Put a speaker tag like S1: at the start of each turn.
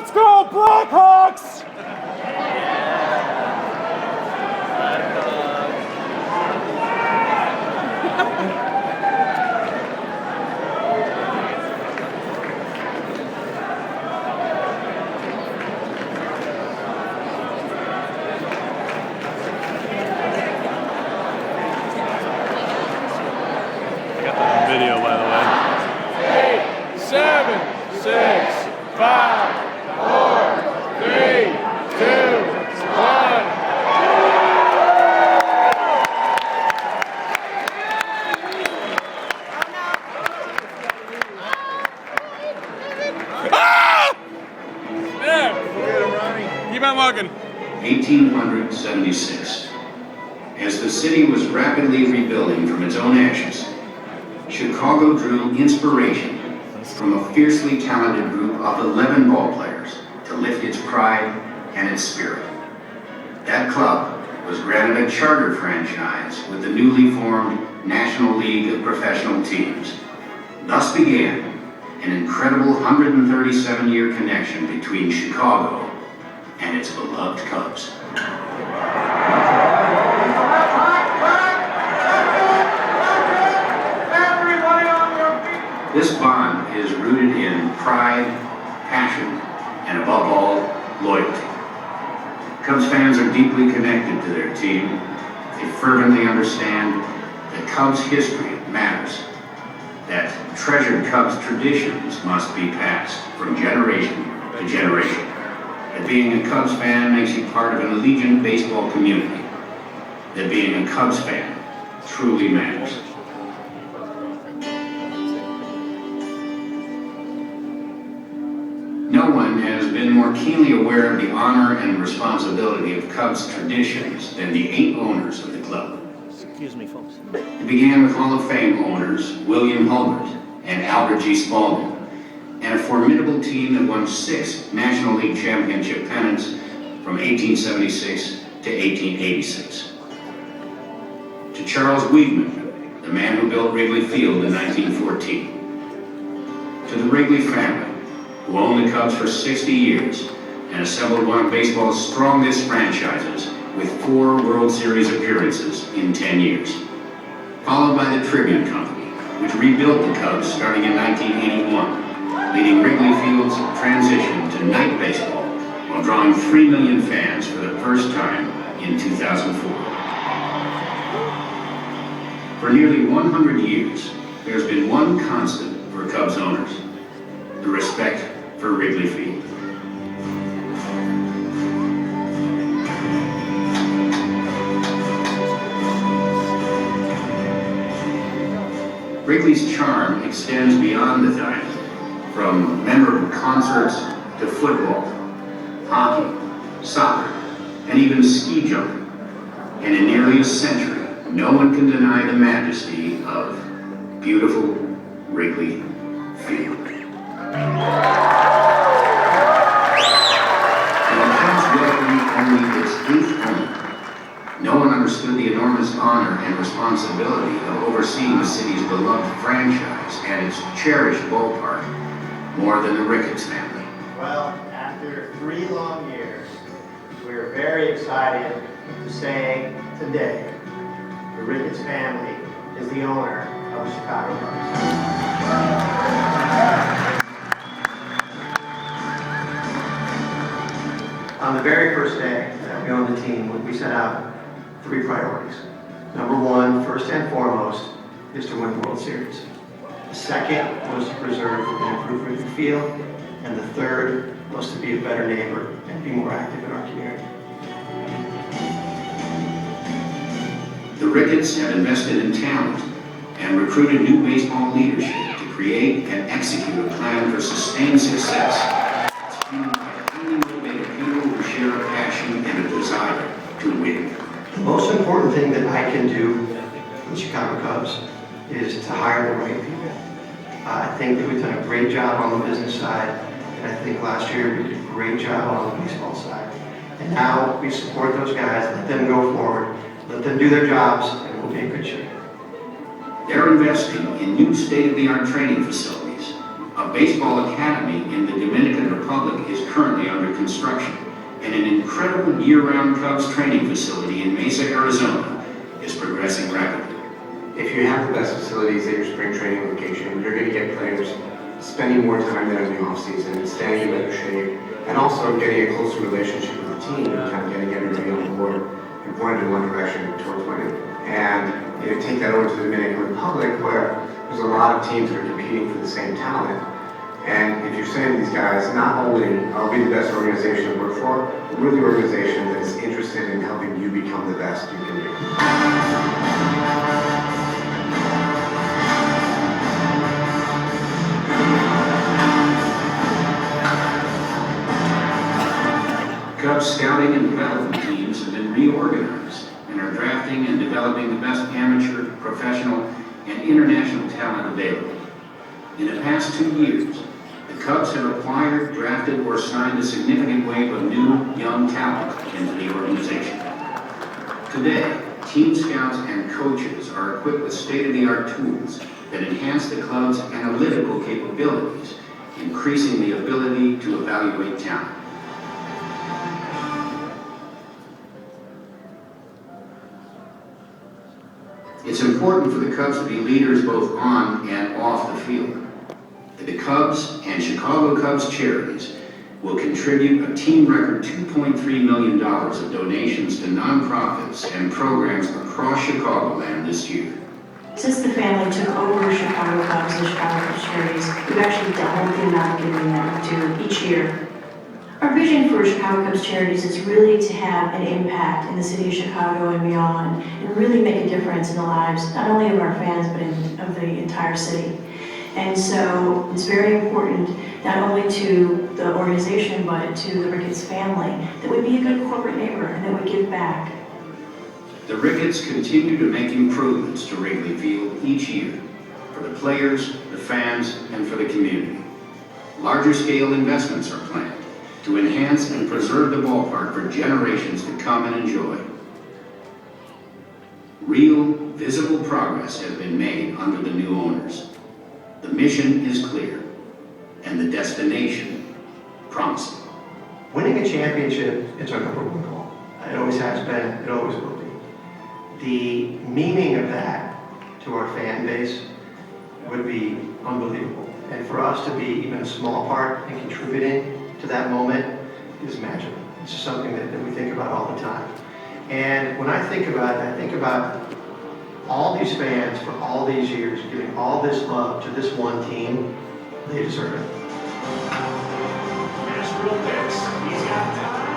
S1: Let's go, Blackhawks!
S2: Video, by the way.
S1: 8, 7, 6, 5, 4, 3, 2, 1. Ah! Yeah. Keep on walking.
S3: 1876. As the city was rapidly rebuilding from its own ashes, Chicago drew inspiration from a fiercely talented group of 11 ball players to lift its pride and its spirit. That club was granted a charter franchise with the newly formed National League of Professional Teams. Thus began an incredible 137-year connection between Chicago and its beloved Cubs. This bond is rooted in pride, passion, and above all, loyalty. Cubs fans are deeply connected to their team. They fervently understand that Cubs history matters, that treasured Cubs traditions must be passed from generation to generation, that being a Cubs fan makes you part of an allegiant baseball community, that being a Cubs fan truly matters. No one has been more keenly aware of the honor and responsibility of Cubs traditions than the 8 owners of the club.
S2: Excuse me, folks.
S3: It began with Hall of Fame owners William Hulbert and Albert G. Spalding, and a formidable team that won 6 National League Championship pennants from 1876 to 1886. To Charles Weedman, the man who built Wrigley Field in 1914. To the Wrigley family, who owned the Cubs for 60 years and assembled one of baseball's strongest franchises with 4 World Series appearances in 10 years. Followed by the Tribune Company, which rebuilt the Cubs starting in 1981, leading Wrigley Field's transition to night baseball while drawing 3 million fans for the first time in 2004. For nearly 100 years, there's been one constant for Cubs owners: the respect for Wrigley Field. Wrigley's charm extends beyond the diamond, from memorable concerts to football, hockey, soccer, and even ski jumping. And in nearly a century, no one can deny the majesty of beautiful Wrigley Field. And the Cubs welcomed only its 8th owner. No one understood the enormous honor and responsibility of overseeing the city's beloved franchise and its cherished ballpark more than the Ricketts family.
S4: Well, after 3 long years, we're very excited to say today the Ricketts family is the owner of the Chicago Cubs. On the very first day that we owned the team, we set out 3 priorities. Number 1, first and foremost, is to win the World Series. The second was to preserve and improve Wrigley Field, and the third was to be a better neighbor and be more active in our community.
S3: The Ricketts have invested in talent and recruited new baseball leadership to create and execute a plan for sustained success. It's fueled by highly motivated people who share a passion and a desire to win.
S4: The most important thing that I can do for the Chicago Cubs is to hire the right people. I think that we've done a great job on the business side, and I think last year we did a great job on the baseball side. And now we support those guys, let them go forward, let them do their jobs, and we'll be in good shape.
S3: They're investing in new state-of-the-art training facilities, a A baseball academy in the Dominican Republic is currently under construction, and an incredible year-round Cubs training facility in Mesa, Arizona is progressing rapidly.
S5: If you have the best facilities at your spring training location, you're going to get players spending more time there in the offseason, staying in better shape, and also getting a closer relationship with the team and kind of getting everybody on board and pointed in one direction towards winning. And take that over to the Dominican Republic, where there's a lot of teams that are competing for the same talent. And if you're saying to these guys, not only are we the best organization to work for, we're the organization that is interested in helping you become the best you can be.
S3: Cubs scouting and development teams have been reorganized and are drafting and developing the best amateur, professional, and international talent available. In the past 2 years, the Cubs have acquired, drafted, or signed a significant wave of new, young talent into the organization. Today, team scouts and coaches are equipped with state-of-the-art tools that enhance the club's analytical capabilities, increasing the ability to evaluate talent. It's important for the Cubs to be leaders both on and off the field. The Cubs and Chicago Cubs charities will contribute a team record $2.3 million of donations to nonprofits and programs across Chicagoland this year.
S6: Since the family took over Chicago Cubs and Chicago Cubs charities, we've actually doubled the amount of giving them to each year. Our vision for Chicago Cubs charities is really to have an impact in the city of Chicago and beyond, and really make a difference in the lives, not only of our fans, but of the entire city. And so it's very important, not only to the organization, but to the Ricketts family, that we be a good corporate neighbor and that we give back.
S3: The Ricketts continue to make improvements to Wrigley Field each year for the players, the fans, and for the community. Larger scale investments are planned to enhance and preserve the ballpark for generations to come and enjoy. Real, visible progress has been made under the new owners. The mission is clear, and the destination promising.
S4: Winning a championship is our number one goal. It always has been, it always will be. The meaning of that to our fan base would be unbelievable. And for us to be even a small part in contributing to that moment is magical. It's just something that we think about all the time. And when I think about it, I think about all these fans for all these years giving all this love to this one team. They deserve it.
S1: Nashville picks. He's got time.